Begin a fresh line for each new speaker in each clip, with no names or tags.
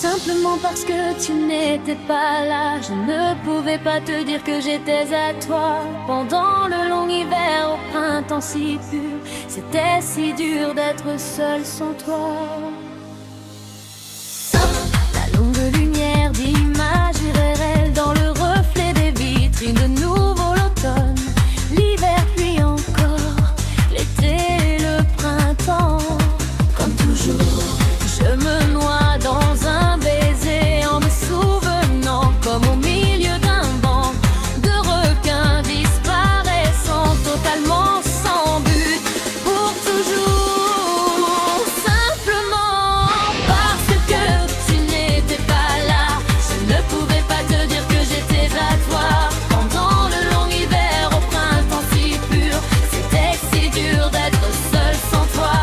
Simplement parce que tu n'étais pas là, je ne pouvais pas te dire que j'étais à toi. Pendant le long hiver au printemps si pur, c'était si dur d'être seul sans toi. La longue lumière d'images irréelles dans le reflet des vitrines, de nouveau l'automne, l'hiver puis encore l'été et le printemps. Comme toujours, je me noie dans un baiser en me souvenant, comme au milieu d'un banc de requins disparaissant totalement sans but pour toujours. Simplement parce que tu n'étais pas là, je ne pouvais pas te dire que j'étais à toi. Pendant le long hiver au printemps si pur, c'était si dur d'être seul sans toi.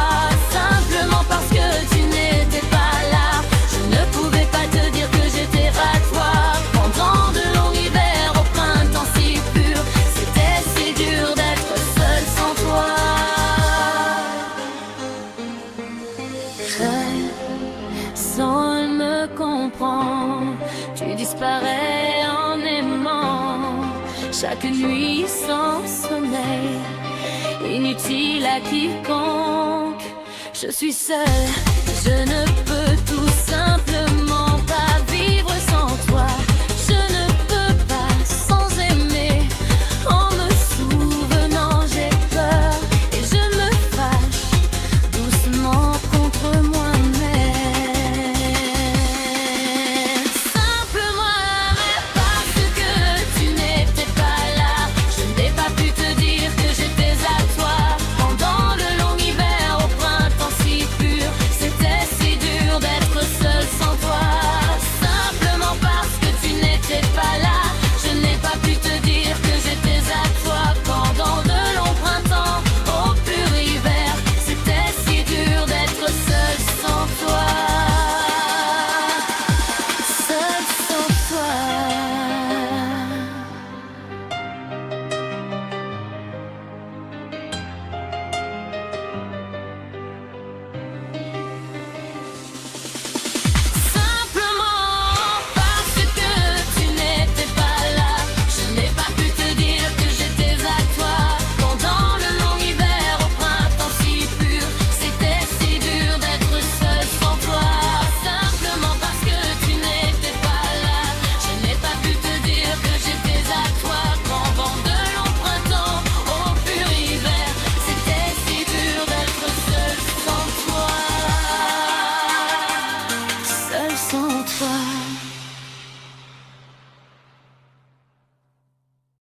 Simplement parce que tu n'étais pas là, je ne pouvais pas te dire que j'étais à toi. Pendant de longs hivers au printemps si pur, c'était si dur d'être seul sans toi. Seul me comprend, tu disparais en aimant. Chaque nuit sans sommeil, inutile à quiconque. Je suis seule, je ne